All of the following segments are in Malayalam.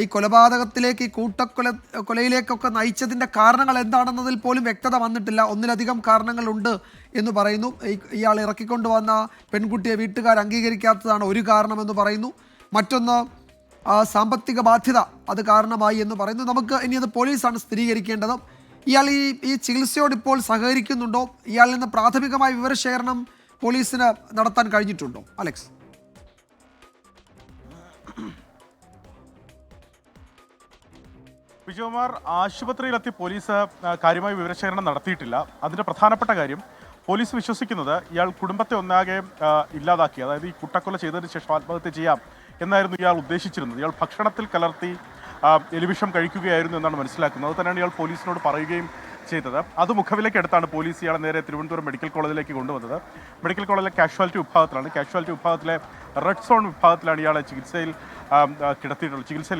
ഈ കൊലപാതകത്തിലേക്ക്, ഈ കൊലയിലേക്കൊക്കെ നയിച്ചതിൻ്റെ കാരണങ്ങൾ എന്താണെന്നതിൽ പോലും വ്യക്തത വന്നിട്ടില്ല. ഒന്നിലധികം കാരണങ്ങളുണ്ട് എന്ന് പറയുന്നു. ഇയാൾ ഇറക്കിക്കൊണ്ടുവന്ന പെൺകുട്ടിയെ വീട്ടുകാർ അംഗീകരിക്കാത്തതാണ് ഒരു കാരണമെന്ന് പറയുന്നു. മറ്റൊന്ന് സാമ്പത്തിക ബാധ്യത അത് കാരണമായി എന്ന് പറയുന്നു. നമുക്ക് ഇനി അത് പോലീസാണ് സ്ഥിരീകരിക്കേണ്ടത്. ഇയാൾ ഈ ചികിത്സയോട് ഇപ്പോൾ സഹകരിക്കുന്നുണ്ടോ? ഇയാളിൽ നിന്ന് പ്രാഥമികമായ വിവരശേഖരണം പോലീസിന് നടത്താൻ കഴിഞ്ഞിട്ടുണ്ടോ അലക്സ്? വിജയകുമാർ, ആശുപത്രിയിലെത്തി പോലീസ് കാര്യമായ വിവരശേഖരണം നടത്തിയിട്ടില്ല. അതിൻ്റെ പ്രധാനപ്പെട്ട കാര്യം, പോലീസ് വിശ്വസിക്കുന്നത് ഇയാൾ കുടുംബത്തെ ഒന്നാകെ ഇല്ലാതാക്കി, അതായത് ഈ കൂട്ടക്കൊല ചെയ്തതിന് ശേഷം ആത്മഹത്യ ചെയ്യാം എന്നായിരുന്നു ഇയാൾ ഉദ്ദേശിച്ചിരുന്നത്. ഇയാൾ ഭക്ഷണത്തിൽ കലർത്തി എലിവിഷം കഴിക്കുകയായിരുന്നു എന്നാണ് മനസ്സിലാക്കുന്നത്. അത് തന്നെയാണ് ഇയാൾ പോലീസിനോട് പറയുകയും ചെയ്തത്. അത് മുഖവിലേക്ക് എടുത്താണ് പോലീസ് ഇയാളെ നേരെ തിരുവനന്തപുരം മെഡിക്കൽ കോളേജിലേക്ക് കൊണ്ടുവന്നത്. മെഡിക്കൽ കോളേജിലെ കാഷ്വാലിറ്റി വിഭാഗത്തിലാണ്. കാഷ്വാലിറ്റി വിഭാഗത്തിലെ റെഡ് സോൺ വിഭാഗത്തിലാണ് ഇയാളെ ചികിത്സയിൽ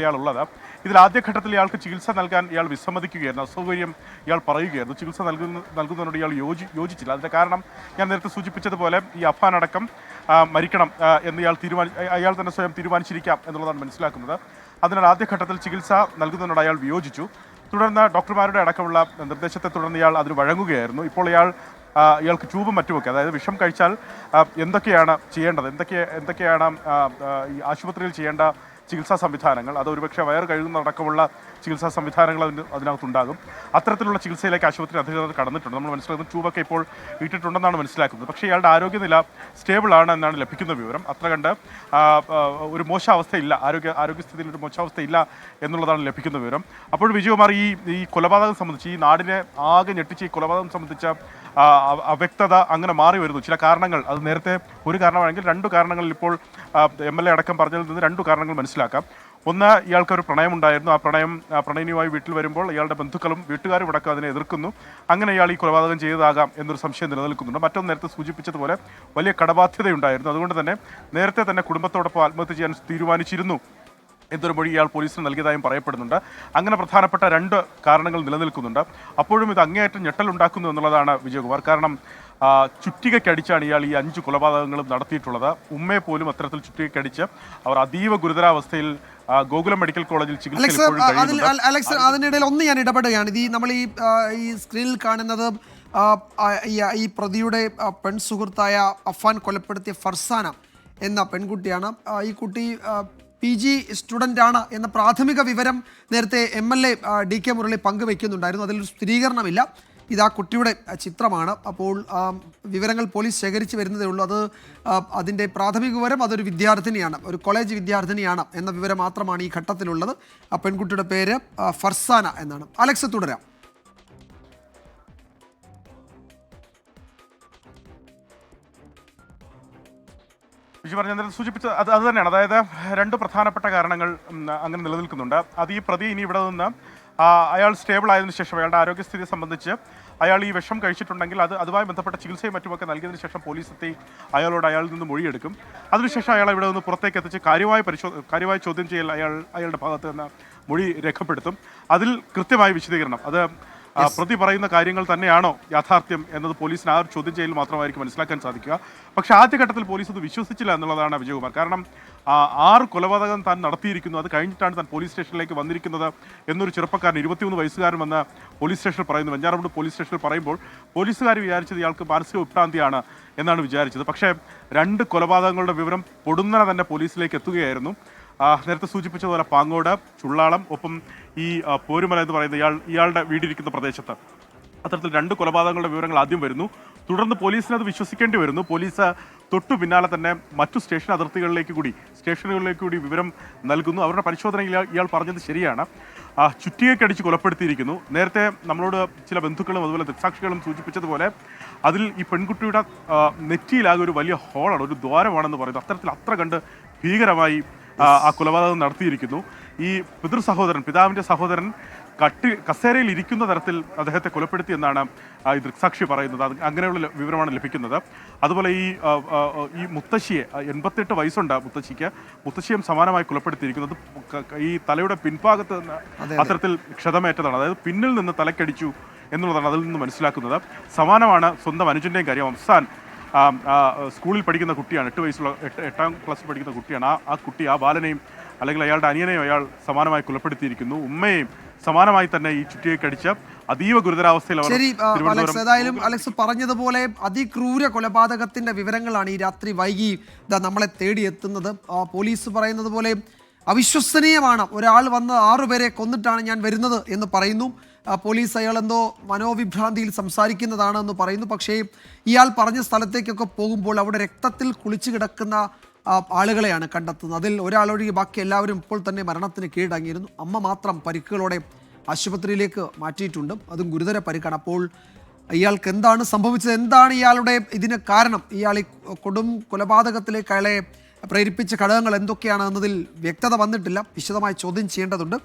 ഇയാളുള്ളത്. ഇതിൽ ആദ്യഘട്ടത്തിൽ ഇയാൾക്ക് ചികിത്സ നൽകാൻ ഇയാൾ വിസമ്മതിക്കുകയായിരുന്നു. അസൗകര്യം ഇയാൾ പറയുകയായിരുന്നു. ചികിത്സ നൽകുന്നതിനോട് ഇയാൾ യോജിച്ചില്ല. അതിൻ്റെ കാരണം ഞാൻ നേരത്തെ സൂചിപ്പിച്ചതുപോലെ ഈ അഫാൻ അടക്കം മരിക്കണം എന്ന് അയാൾ തന്നെ സ്വയം തീരുമാനിച്ചിരിക്കാം എന്നുള്ളതാണ് മനസ്സിലാക്കുന്നത്. അതിനാൽ ആദ്യഘട്ടത്തിൽ ചികിത്സ നൽകുന്നതിനോട് അയാൾ വിയോജിച്ചു. തുടർന്ന് ഡോക്ടർമാരുടെ അടക്കമുള്ള നിർദ്ദേശത്തെ തുടർന്ന് ഇയാൾ അതിന് വഴങ്ങുകയായിരുന്നു. ഇപ്പോൾ ഇയാൾക്ക് ട്യൂബും മറ്റുമൊക്കെ, അതായത് വിഷം കഴിച്ചാൽ എന്തൊക്കെയാണ് ചെയ്യേണ്ടത്, എന്തൊക്കെയാണ് ഈ ആശുപത്രിയിൽ ചെയ്യേണ്ട ചികിത്സാ സംവിധാനങ്ങൾ, അത് ഒരുപക്ഷെ വയറ് കഴുകുന്നതടക്കമുള്ള ചികിത്സാ സംവിധാനങ്ങൾ അതിനകത്തുണ്ടാകും. അത്തരത്തിലുള്ള ചികിത്സയിലേക്ക് ആശുപത്രി അധികൃതർ കടന്നിട്ടുണ്ട്. നമ്മൾ മനസ്സിലാക്കുന്നത് ട്യൂബൊക്കെ ഇപ്പോൾ ഇട്ടിട്ടുണ്ടെന്നാണ് മനസ്സിലാക്കുന്നത്. പക്ഷേ ഇയാളുടെ ആരോഗ്യനില സ്റ്റേബിളാണ് എന്നാണ് ലഭിക്കുന്ന വിവരം. അത്ര കണ്ട് ഒരു മോശാവസ്ഥയില്ല, ആരോഗ്യസ്ഥിതിയിൽ ഒരു മോശാവസ്ഥയില്ല എന്നുള്ളതാണ് ലഭിക്കുന്ന വിവരം. അപ്പോൾ വിജയകുമാർ, ഈ കൊലപാതകം സംബന്ധിച്ച്, ഈ നാടിനെ ആകെ ഞെട്ടിച്ച് ഈ കൊലപാതകം സംബന്ധിച്ച അവ്യക്തത അങ്ങനെ മാറി വരുന്നു. ചില കാരണങ്ങൾ, അത് നേരത്തെ ഒരു കാരണമാണെങ്കിൽ 2 കാരണങ്ങളിൽ ഇപ്പോൾ MLA അടക്കം പറഞ്ഞതിൽ നിന്ന് 2 കാരണങ്ങൾ മനസ്സിലാക്കാം. ഒന്ന്, ഇയാൾക്കൊരു പ്രണയമുണ്ടായിരുന്നു. ആ പ്രണയിനിയുമായി വീട്ടിൽ വരുമ്പോൾ ഇയാളുടെ ബന്ധുക്കളും വീട്ടുകാരും അടക്കം അതിനെ എതിർക്കുന്നു. അങ്ങനെ ഇയാൾ ഈ കൊലപാതകം ചെയ്തതാകാം എന്നൊരു സംശയം നിലനിൽക്കുന്നുണ്ട്. മറ്റൊന്ന്, നേരത്തെ സൂചിപ്പിച്ചതുപോലെ വലിയ കടബാധ്യതയുണ്ടായിരുന്നു. അതുകൊണ്ട് തന്നെ നേരത്തെ തന്നെ കുടുംബത്തോടൊപ്പം ആത്മഹത്യ ചെയ്യാൻ തീരുമാനിച്ചിരുന്നു എന്നൊരു മൊഴി ഇയാൾ പോലീസിന് നൽകിയതായും പറയപ്പെടുന്നുണ്ട്. അങ്ങനെ പ്രധാനപ്പെട്ട 2 കാരണങ്ങൾ നിലനിൽക്കുന്നുണ്ട്. അപ്പോഴും ഇത് അങ്ങേയറ്റം ഞെട്ടലുണ്ടാക്കുന്നു എന്നുള്ളതാണ് വിജയകുമാർ. കാരണം ചുറ്റികയ്ക്കടിച്ചാണ് ഇയാൾ ഈ 5 കൊലപാതകങ്ങളും നടത്തിയിട്ടുള്ളത്. ഉമ്മയെ പോലും അത്തരത്തിൽ ചുറ്റികയ്ക്കടിച്ച് അവർ അതീവ ഗുരുതരാവസ്ഥയിൽ ഗോകുലം മെഡിക്കൽ കോളേജിൽ ചികിത്സ. അലക്സ്, അതിനിടയിൽ ഒന്ന് ഞാൻ ഇടപെടുകയാണ്. നമ്മൾ ഈ സ്ക്രീനിൽ കാണുന്നത് ഈ പ്രതിയുടെ പെൺസുഹൃത്തായ അഫാൻ കൊലപ്പെടുത്തിയ ഫർസാന എന്ന പെൺകുട്ടിയാണ്. ഈ കുട്ടി PG സ്റ്റുഡൻ്റ് ആണ് എന്ന പ്രാഥമിക വിവരം നേരത്തെ MLA DK മുരളി പങ്കുവയ്ക്കുന്നുണ്ടായിരുന്നു. അതിലൊരു സ്ഥിരീകരണമില്ല. ഇത് ആ കുട്ടിയുടെ ചിത്രമാണ്. അപ്പോൾ വിവരങ്ങൾ പോലീസ് ശേഖരിച്ച് വരുന്നതേ ഉള്ളൂ. അതിൻ്റെ പ്രാഥമിക വിവരം അതൊരു വിദ്യാർത്ഥിനിയാണ്, ഒരു കോളേജ് വിദ്യാർത്ഥിനിയാണ് എന്ന വിവരം മാത്രമാണ് ഈ ഘട്ടത്തിലുള്ളത്. ആ പെൺകുട്ടിയുടെ പേര് ഫർസാന എന്നാണ്. അലക്സ്, തുടരാം. വിജു പറഞ്ഞ സൂചിപ്പിച്ച അത് തന്നെയാണ്. അതായത് 2 പ്രധാനപ്പെട്ട കാരണങ്ങൾ അങ്ങനെ നിലനിൽക്കുന്നുണ്ട്. അത് ഈ പ്രതി ഇനി ഇവിടെ നിന്ന് അയാൾ സ്റ്റേബിൾ ആയതിനു ശേഷം, അയാളുടെ ആരോഗ്യസ്ഥിതി സംബന്ധിച്ച് അയാൾ ഈ വിഷം കഴിച്ചിട്ടുണ്ടെങ്കിൽ അതുമായി ബന്ധപ്പെട്ട ചികിത്സയും മറ്റുമൊക്കെ നൽകിയതിനു ശേഷം പോലീസ് എത്തി അയാളിൽ നിന്ന് മൊഴിയെടുക്കും. അതിനുശേഷം അയാളെ ഇവിടെ നിന്ന് പുറത്തേക്ക് എത്തിച്ച് കാര്യമായ ചോദ്യം ചെയ്യൽ അയാളുടെ ഭാഗത്ത് നിന്ന് മൊഴി രേഖപ്പെടുത്തും. അതിൽ കൃത്യമായ വിശദീകരണം, അത് പ്രതി പറയുന്ന കാര്യങ്ങൾ തന്നെയാണോ യാഥാർത്ഥ്യം എന്നത് പോലീസിന് ആ ഒരു ചോദ്യം ചെയ്യൽ മാത്രമായിരിക്കും മനസ്സിലാക്കാൻ സാധിക്കുക. പക്ഷേ ആദ്യഘട്ടത്തിൽ പോലീസ് അത് വിശ്വസിച്ചില്ല എന്നുള്ളതാണ് വിജയകുമാർ. കാരണം 6 കൊലപാതകം താൻ നടത്തിയിരിക്കുന്നു, അത് കഴിഞ്ഞിട്ടാണ് താൻ പോലീസ് സ്റ്റേഷനിലേക്ക് വന്നിരിക്കുന്നത് എന്നൊരു ചെറുപ്പക്കാരൻ, 23 വയസ്സുകാരൻ വന്ന് പോലീസ് സ്റ്റേഷനിൽ പറയുന്നു. വെഞ്ഞാറമൂട് പോലീസ് സ്റ്റേഷനിൽ പറയുമ്പോൾ പോലീസുകാർ വിചാരിച്ചത് ഇയാൾക്ക് മാനസിക വിഭ്രാന്തിയാണ് എന്നാണ് വിചാരിച്ചത്. പക്ഷേ 2 കൊലപാതകങ്ങളുടെ വിവരം പൊടുന്നനെ തന്നെ പോലീസിലേക്ക് എത്തുകയായിരുന്നു. നേരത്തെ സൂചിപ്പിച്ചതുപോലെ പാങ്ങോട്, ചുള്ളാളം, ഒപ്പം ഈ പോരുമല എന്ന് പറയുന്ന ഇയാളുടെ വീടിരിക്കുന്ന പ്രദേശത്ത് അത്തരത്തിൽ 2 കൊലപാതകങ്ങളുടെ വിവരങ്ങൾ ആദ്യം വരുന്നു. തുടർന്ന് പോലീസിന് അത് വിശ്വസിക്കേണ്ടി വരുന്നു. പോലീസ് തൊട്ടു പിന്നാലെ തന്നെ മറ്റു സ്റ്റേഷനുകളിലേക്ക് കൂടി വിവരം നൽകുന്നു. അവരുടെ പരിശോധനയിൽ ഇയാൾ പറഞ്ഞത് ശരിയാണ്. ചുറ്റികയ്ക്കടിച്ച് കൊലപ്പെടുത്തിയിരിക്കുന്നു. നേരത്തെ നമ്മളോട് ചില ബന്ധുക്കളും അതുപോലെ ദൃക്സാക്ഷികളും സൂചിപ്പിച്ചതുപോലെ അതിൽ ഈ പെൺകുട്ടിയുടെ നെറ്റിയിലാകെ ഒരു വലിയ ഹോളാണ്, ഒരു ദ്വാരമാണെന്ന് പറയുന്നു. അത്തരത്തിൽ അത്ര കണ്ട് ഭീകരമായി ആ കൊലപാതകം നടത്തിയിരിക്കുന്നു. ഈ പിതാവിൻ്റെ സഹോദരൻ കസേരയിൽ ഇരിക്കുന്ന തരത്തിൽ അദ്ദേഹത്തെ കൊലപ്പെടുത്തി എന്നാണ് ഈ ദൃക്സാക്ഷി പറയുന്നത്. അങ്ങനെയുള്ള വിവരമാണ് ലഭിക്കുന്നത്. അതുപോലെ ഈ മുത്തശ്ശിയെ, 88 വയസ്സുണ്ട് മുത്തശ്ശിയും സമാനമായി കൊലപ്പെടുത്തിയിരിക്കുന്നത്. ഈ തലയുടെ പിൻഭാഗത്ത് നിന്ന് അത്തരത്തിൽ ക്ഷതമേറ്റതാണ്, അതായത് പിന്നിൽ നിന്ന് തലക്കടിച്ചു എന്നുള്ളതാണ് അതിൽ നിന്ന് മനസ്സിലാക്കുന്നത്. സമാനമാണ് സ്വന്തം അനുജൻ്റെയും കാര്യം. അഫ്സാൻ സ്കൂളിൽ പഠിക്കുന്ന കുട്ടിയാണ്, 8 വയസ്സുള്ള 8ാം ക്ലാസ്സിൽ പഠിക്കുന്ന കുട്ടിയാണ്. ആ കുട്ടി, ആ ബാലനെയും അല്ലെങ്കിൽ അയാളുടെ അനിയനെയോ അയാൾ സമാനമായി കൊലപ്പെടുത്തിയിരിക്കുന്നു. ഉമ്മയെയും സമാനമായി തന്നെ ഈ ചുറ്റിയെ കടിച്ച് അതീവ ഗുരുതരാവസ്ഥയിൽ അവർ ശരി അലക്സ്, ഏതായാലും അലക്സ് പറഞ്ഞതുപോലെ അതിക്രൂര കൊലപാതകത്തിന്റെ വിവരങ്ങളാണ് ഈ രാത്രി വൈകി നമ്മളെ തേടിയെത്തുന്നത്. പോലീസ് പറയുന്നത് പോലെ അവിശ്വസനീയമാണ്. ഒരാൾ വന്ന് 6 പേരെ കൊന്നിട്ടാണ് ഞാൻ വരുന്നത് എന്ന് പറയുന്നു. പോലീസ് അയാൾ എന്തോ മനോവിഭ്രാന്തിയിൽ സംസാരിക്കുന്നതാണ് എന്ന് പറയുന്നു. പക്ഷേ ഇയാൾ പറഞ്ഞ സ്ഥലത്തേക്കൊക്കെ പോകുമ്പോൾ അവിടെ രക്തത്തിൽ കുളിച്ചു കിടക്കുന്ന ആളുകളെയാണ് കണ്ടെത്തുന്നത്. അതിൽ ഒരാളൊഴികെ ബാക്കി എല്ലാവരും ഇപ്പോൾ തന്നെ മരണത്തിന് കീഴടങ്ങിയിരുന്നു. അമ്മ മാത്രം പരിക്കുകളോടെ ആശുപത്രിയിലേക്ക് മാറ്റിയിട്ടുണ്ട്. അതും ഗുരുതര പരിക്കാണ്. അപ്പോൾ ഇയാൾക്ക് എന്താണ് സംഭവിച്ചത്, എന്താണ് ഇയാളുടെ ഇതിന് കാരണം, ഇയാൾ ഈ കൊടും കൊലപാതകത്തിലേക്ക് അയാളെ പ്രേരിപ്പിച്ച ഘടകങ്ങൾ എന്തൊക്കെയാണ് എന്നതിൽ വ്യക്തത വന്നിട്ടില്ല. വിശദമായി ചോദ്യം ചെയ്യേണ്ടതുണ്ട്.